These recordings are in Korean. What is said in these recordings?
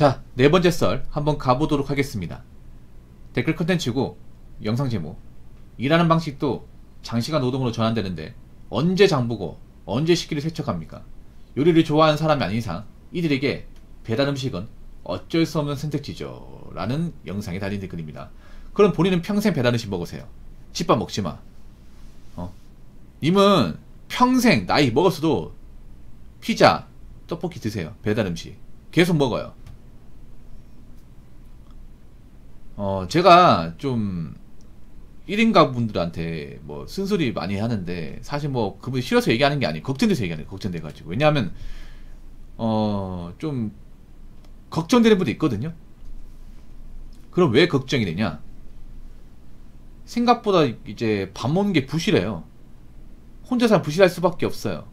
자, 네 번째 썰 한번 가보도록 하겠습니다. 댓글 컨텐츠고 영상 제목. 일하는 방식도 장시간 노동으로 전환되는데 언제 장보고 언제 식기를 세척합니까? 요리를 좋아하는 사람이 아닌 이상 이들에게 배달 음식은 어쩔 수 없는 선택지죠 라는 영상에 달린 댓글입니다. 그럼 본인은 평생 배달 음식 먹으세요. 집밥 먹지마. 님은 평생 나이 먹었어도 피자, 떡볶이 드세요. 배달 음식 계속 먹어요. 제가 좀 1인 가구분들한테 뭐 쓴소리 많이 하는데 사실 뭐 그분이 싫어서 얘기하는 게 아니고 걱정돼서 얘기하는 거예요. 걱정돼가지고. 왜냐하면 좀 걱정되는 분도 있거든요. 그럼 왜 걱정이 되냐? 생각보다 이제 밥 먹는 게 부실해요. 혼자 살면 부실할 수밖에 없어요.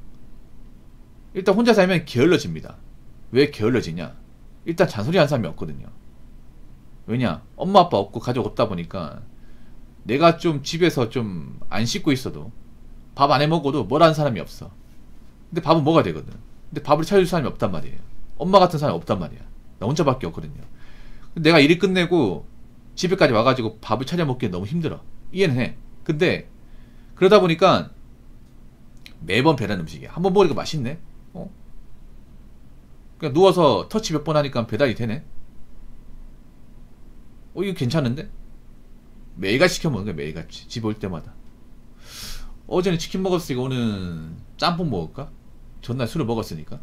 일단 혼자 살면 게을러집니다. 왜 게을러지냐? 일단 잔소리 하는 사람이 없거든요. 왜냐? 엄마 아빠 없고 가족 없다 보니까 내가 좀 집에서 좀 안 씻고 있어도 밥 안 해 먹어도 뭐라는 사람이 없어. 근데 밥은 먹어야 되거든. 근데 밥을 차려줄 사람이 없단 말이에요. 엄마 같은 사람이 없단 말이야. 나 혼자밖에 없거든요. 내가 일이 끝내고 집에까지 와가지고 밥을 차려 먹기엔 너무 힘들어. 이해는 해. 근데 그러다 보니까 매번 배달 음식이야. 한번 먹으니까 맛있네. 그냥 누워서 터치 몇 번 하니까 배달이 되네. 이거 괜찮은데? 매일같이 시켜 먹는 거야. 매일같이 집 올 때마다. 어제는 치킨 먹었으니까 오늘은 짬뽕 먹을까? 전날 술을 먹었으니까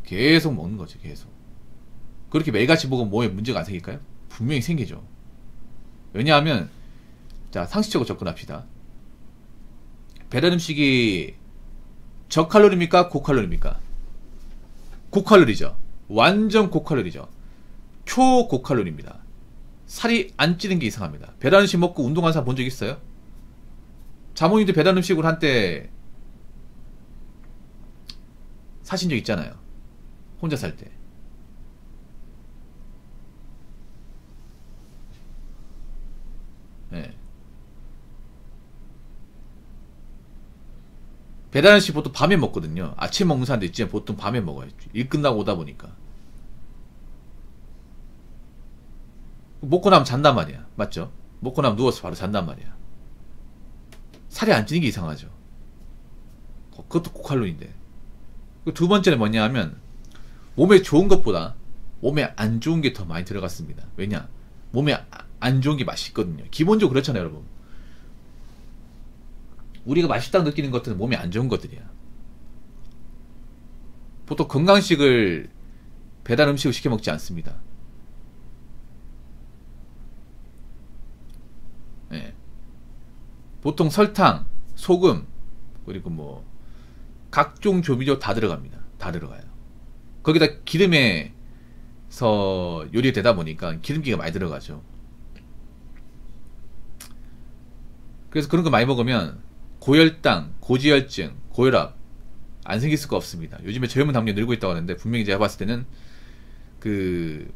계속 먹는 거지. 계속. 그렇게 매일같이 먹으면 뭐에 문제가 안 생길까요? 분명히 생기죠. 왜냐하면 자, 상식적으로 접근합시다. 배달 음식이 저칼로리입니까? 고칼로리입니까? 고칼로리죠. 완전 고칼로리죠. 초고칼로리입니다. 살이 안 찌는 게 이상합니다. 배달 음식 먹고 운동하는 사람 본 적 있어요? 자몽이도 배달 음식으로 한때 사신 적 있잖아요. 혼자 살 때. 네. 배달 음식 보통 밤에 먹거든요. 아침에 먹는 사람도 있지만 보통 밤에 먹어요. 일 끝나고 오다 보니까. 먹고 나면 잔단 말이야. 맞죠? 먹고 나면 누워서 바로 잔단 말이야. 살이 안 찌는 게 이상하죠. 그것도 고칼로리인데. 두 번째는 뭐냐 하면 몸에 좋은 것보다 몸에 안 좋은 게 더 많이 들어갔습니다. 왜냐? 몸에 안 좋은 게 맛있거든요. 기본적으로 그렇잖아요, 여러분. 우리가 맛있다고 느끼는 것들은 몸에 안 좋은 것들이야. 보통 건강식을 배달 음식을 시켜 먹지 않습니다. 네. 보통 설탕, 소금, 그리고 뭐 각종 조미료 다 들어갑니다. 다 들어가요. 거기다 기름에서 요리되다 보니까 기름기가 많이 들어가죠. 그래서 그런 거 많이 먹으면 고혈당, 고지혈증, 고혈압 안 생길 수가 없습니다. 요즘에 젊은 당뇨 늘고 있다고 하는데 분명히 제가 봤을 때는 그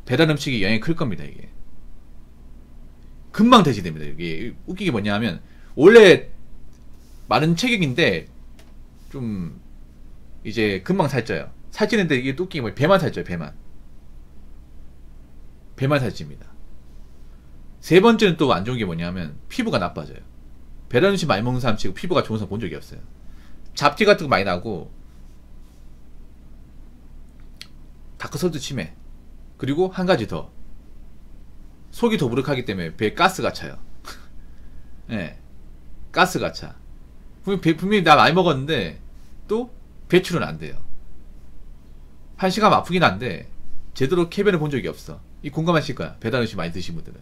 배달 음식이 영향이 클 겁니다. 이게 금방 대지됩니다. 이게 웃기게 뭐냐 하면 원래 마른 체격인데 좀 이제 금방 살쪄요. 살찌는데 이게 웃기게 뭐냐, 배만 살쪄요. 배만 살찝니다. 세 번째는 또 안 좋은 게 뭐냐 하면 피부가 나빠져요. 배달 음식 많이 먹는 사람 치고 피부가 좋은 사람 본 적이 없어요. 잡티 같은 거 많이 나고 다크서클도 심해. 그리고 한 가지 더, 속이 더부룩하기 때문에 배에 가스가 차요. 네, 가스가 차. 분명히 나 많이 먹었는데 또 배출은 안 돼요. 한 시간 아프긴 한데 제대로 쾌변을 본 적이 없어. 이 공감하실 거야. 배달 음식 많이 드신 분들은.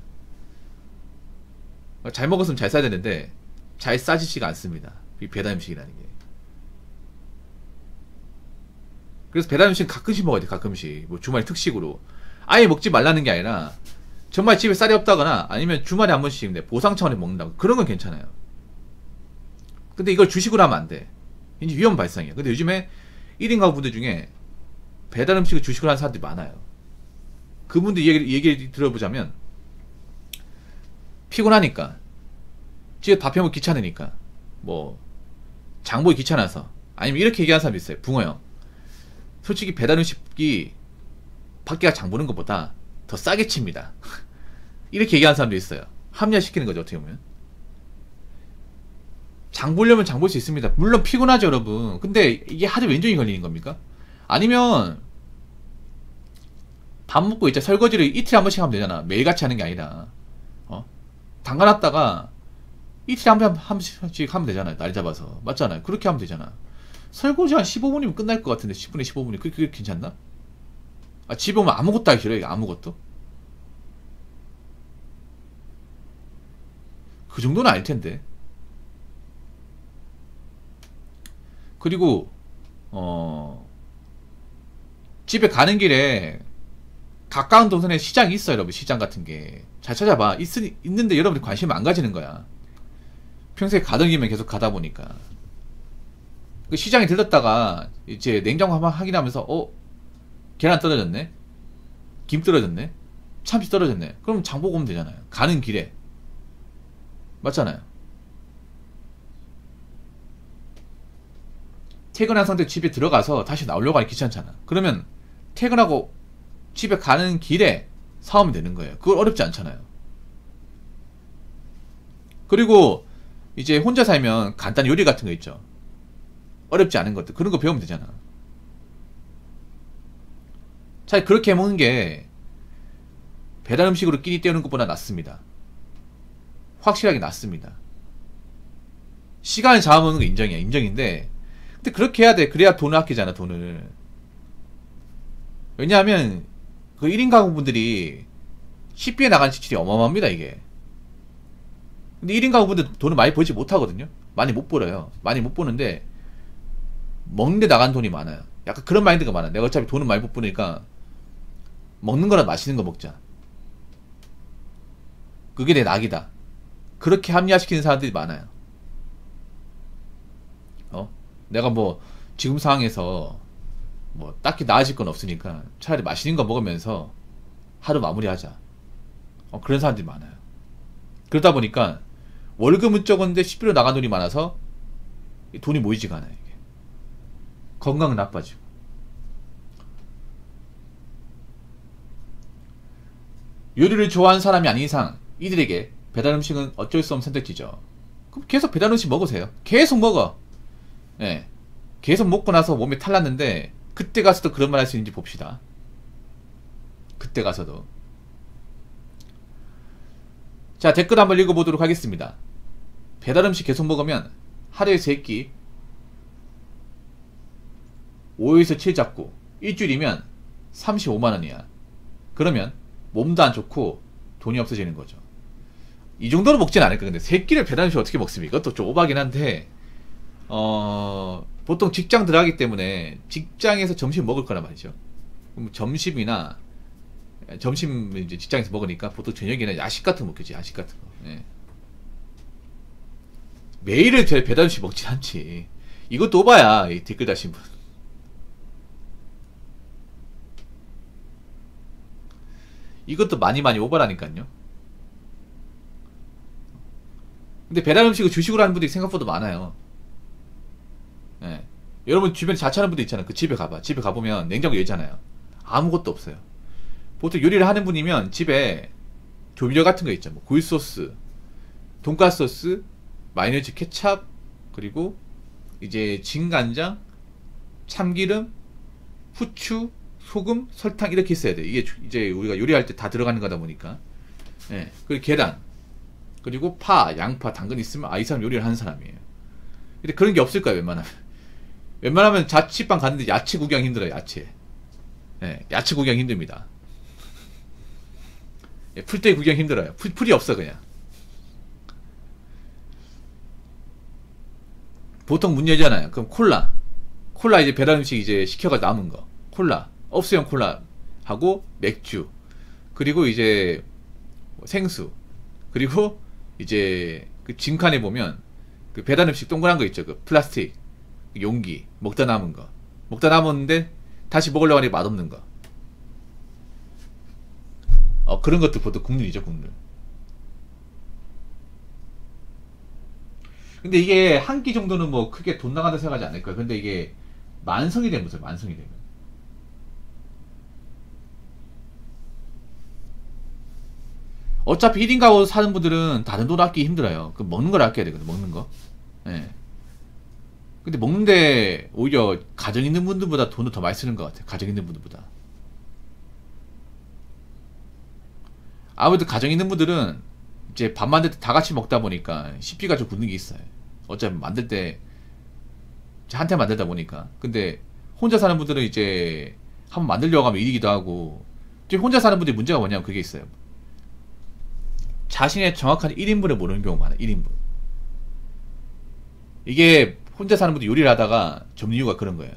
잘 먹었으면 잘 싸야 되는데 잘 싸지지가 않습니다. 이 배달 음식이라는 게. 그래서 배달 음식은 가끔씩 먹어야 돼. 가끔씩. 뭐 주말 특식으로. 아예 먹지 말라는 게 아니라 정말 집에 쌀이 없다거나 아니면 주말에 한 번씩 보상 차원에 먹는다고, 그런 건 괜찮아요. 근데 이걸 주식으로 하면 안 돼. 이제 위험 발생이야. 근데 요즘에 1인 가구분들 중에 배달 음식을 주식으로 하는 사람들이 많아요. 그분들 얘기를 들어보자면 피곤하니까, 집에 밥 해먹기 귀찮으니까, 뭐 장보기 귀찮아서, 아니면 이렇게 얘기하는 사람도 있어요. 붕어 형, 솔직히 배달 음식이 밖에가 장 보는 것보다 더 싸게 칩니다. 이렇게 얘기하는 사람도 있어요. 합리화시키는 거죠, 어떻게 보면. 장 보려면 장 볼 수 있습니다. 물론 피곤하죠, 여러분. 근데 이게 하루 왼종이 걸리는 겁니까? 아니면 밥 먹고 이제 설거지를 이틀에 한 번씩 하면 되잖아. 매일같이 하는 게 아니라. 담가놨다가 이틀에 한 번씩 하면 되잖아요. 날 잡아서. 맞잖아요. 그렇게 하면 되잖아. 설거지 한 15분이면 끝날 것 같은데 10분에 15분이 그게 괜찮나? 집에 오면 아무것도 하기 싫어요. 아무것도. 그 정도는 아닐 텐데. 그리고 집에 가는 길에 가까운 동선에 시장이 있어요, 여러분. 시장 같은 게 잘 찾아봐. 있는데 여러분이 관심 안 가지는 거야. 평소에 가던 길만 계속 가다 보니까. 그 시장에 들렀다가 이제 냉장고 한번 확인하면서 계란 떨어졌네, 김 떨어졌네, 참치 떨어졌네. 그럼 장 보고 오면 되잖아요. 가는 길에. 맞잖아요. 퇴근한 상태 집에 들어가서 다시 나오려고 하니 귀찮잖아. 그러면 퇴근하고 집에 가는 길에 사오면 되는 거예요. 그걸 어렵지 않잖아요. 그리고 이제 혼자 살면 간단 요리 같은 거 있죠. 어렵지 않은 것들. 그런 거 배우면 되잖아. 차라리 그렇게 해먹는 게 배달 음식으로 끼니 때우는 것보다 낫습니다. 확실하게 낫습니다. 시간을 잡아먹는 거 인정이야. 인정인데 근데 그렇게 해야 돼. 그래야 돈을 아끼잖아, 돈을. 왜냐하면 그 1인 가구분들이 식비에 나가는 지출이 어마어마합니다, 이게. 근데 1인 가구분들 돈을 많이 벌지 못하거든요. 많이 못 벌어요. 많이 못 버는데 먹는데 나간 돈이 많아요. 약간 그런 마인드가 많아. 내가 어차피 돈을 많이 못 버니까 먹는 거나 맛있는 거 먹자. 그게 내 낙이다. 그렇게 합리화시키는 사람들이 많아요. 내가 뭐 지금 상황에서 뭐 딱히 나아질 건 없으니까 차라리 맛있는 거 먹으면서 하루 마무리하자. 그런 사람들이 많아요. 그러다 보니까 월급은 적은데 식비로 나간 돈이 많아서 돈이 모이지가 않아요. 이게. 건강은 나빠지고. 요리를 좋아하는 사람이 아닌 이상 이들에게 배달 음식은 어쩔 수 없는 선택지죠. 그럼 계속 배달 음식 먹으세요. 계속 먹어. 예. 계속 먹고 나서 몸에 탈났는데 그때 가서도 그런 말 할 수 있는지 봅시다. 그때 가서도. 자, 댓글 한번 읽어보도록 하겠습니다. 배달 음식 계속 먹으면 하루에 3끼 5에서 7 잡고 일주일이면 35만원이야. 그러면 몸도 안 좋고 돈이 없어지는 거죠. 이 정도로 먹진 않을까. 근데 3끼를 배달 음식 어떻게 먹습니까? 이것도 좀 오바긴 한데 보통 직장 들어가기 때문에 직장에서 점심 먹을 거란 말이죠. 그럼 점심이나 점심 이제 직장에서 먹으니까 보통 저녁에는 야식 같은 거 먹겠지. 야식 같은 거. 예. 매일을 배달 음식 먹진 않지. 이것도 오바야. 이 댓글 다신 분. 이것도 많이 오바라니까요. 근데 배달 음식을 주식으로 하는 분들이 생각보다 많아요. 예. 여러분 주변에 자취하는 분들 있잖아요. 그 집에 가봐. 집에 가보면 냉장고 열잖아요. 아무것도 없어요. 보통 요리를 하는 분이면 집에 조미료 같은 거 있죠. 뭐 굴소스, 돈가스 소스, 마요네즈, 케찹, 그리고 이제 진간장, 참기름, 후추, 소금, 설탕 이렇게 있어야 돼. 이게 이제 우리가 요리할 때 다 들어가는 거다 보니까. 예. 그리고 계란, 그리고 파, 양파, 당근 있으면 이 사람 요리를 하는 사람이에요. 근데 그런 게 없을 거야, 웬만하면. 웬만하면 자취방 갔는데 야채 구경 힘들어요, 야채. 예, 야채 구경 힘듭니다. 예, 풀떼 구경 힘들어요. 풀이 없어, 그냥. 보통 문 열잖아요. 그럼 콜라 이제 배달 음식 이제 시켜가지고 남은 거. 콜라. 업소용 콜라 하고 맥주. 그리고 이제 생수. 그리고 이제 그 짐칸에 보면 그 배달 음식 동그란 거 있죠. 그 플라스틱 용기. 먹다 남은 거. 먹다 남았는데 다시 먹으려고 하니 맛없는 거. 그런 것도 보통 국룰이죠, 국룰. 근데 이게 한 끼 정도는 뭐 크게 돈 나간다 생각하지 않을 거예요. 근데 이게 만성이 되면 무슨 만성이 되면. 어차피 1인 가구 사는 분들은 다른 돈 아끼기 힘들어요. 그 먹는 걸 아껴야 되거든, 먹는 거. 예. 근데 먹는데 오히려 가정 있는 분들보다 돈을 더 많이 쓰는 것 같아요. 가정 있는 분들보다. 아무래도 가정 있는 분들은 이제 밥 만들 때 다 같이 먹다 보니까 식비가 좀 굳는 게 있어요. 어차피 만들 때 한 테 만들다 보니까. 근데 혼자 사는 분들은 이제 한번 만들려고 하면 일이기도 하고, 또 혼자 사는 분들이 문제가 뭐냐면 그게 있어요. 자신의 정확한 1인분을 모르는 경우가 많아요. 1인분. 이게 혼자 사는 분들 요리를 하다가 접는 이유가 그런 거예요.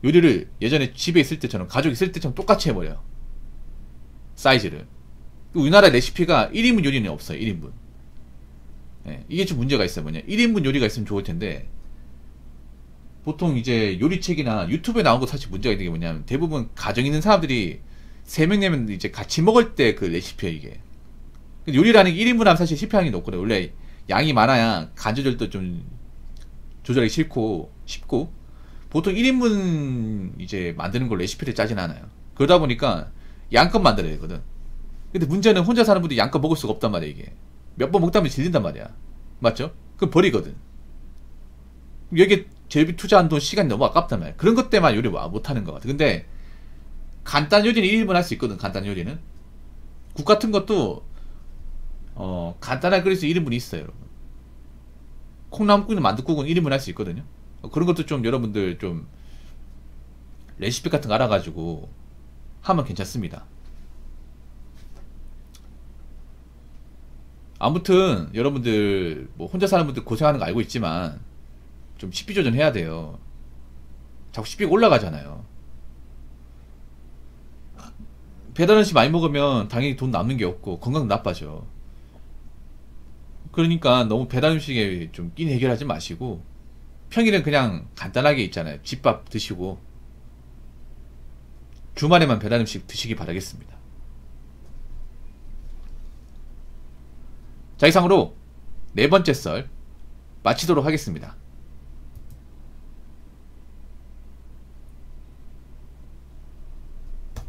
요리를 예전에 집에 있을 때처럼, 가족 있을 때처럼 똑같이 해버려요. 사이즈를. 우리나라 레시피가 1인분 요리는 없어요. 1인분. 예, 이게 좀 문제가 있어요. 뭐냐, 1인분 요리가 있으면 좋을 텐데, 보통 이제 요리책이나 유튜브에 나온 거 사실 문제가 있는 게 뭐냐면, 대부분 가정 있는 사람들이 3명 내면 이제 같이 먹을 때 그 레시피예요, 이게. 근데 요리라는 게 1인분 하면 사실 실패하는 게 높거든요. 원래 양이 많아야 간 조절도 좀 조절하기 쉽고, 보통 1인분 이제 만드는 걸 레시피를 짜진 않아요. 그러다 보니까 양껏 만들어야 되거든. 근데 문제는 혼자 사는 분들이 양껏 먹을 수가 없단 말이야, 이게. 몇 번 먹다 보면 질린단 말이야. 맞죠? 그럼 버리거든. 여기에 재료비 투자한 돈, 시간이 너무 아깝단 말이야. 그런 것 때문에 요리 못하는 것 같아. 근데 간단 요리는 1인분 할 수 있거든. 간단 요리는. 국 같은 것도 간단하게 끓일 수 1인분이 있어요, 여러분. 콩나물국이나 만둣국은 1인분 할 수 있거든요. 그런 것도 좀 여러분들 좀 레시피 같은 거 알아가지고 하면 괜찮습니다. 아무튼 여러분들 뭐 혼자 사는 분들 고생하는 거 알고 있지만 좀 식비 조절해야 돼요. 자꾸 식비가 올라가잖아요. 배달 음식 많이 먹으면 당연히 돈 남는 게 없고 건강 나빠져. 그러니까 너무 배달 음식에 좀 끼니 해결하지 마시고, 평일엔 그냥 간단하게 있잖아요. 집밥 드시고 주말에만 배달 음식 드시기 바라겠습니다. 자, 이상으로 네 번째 썰 마치도록 하겠습니다.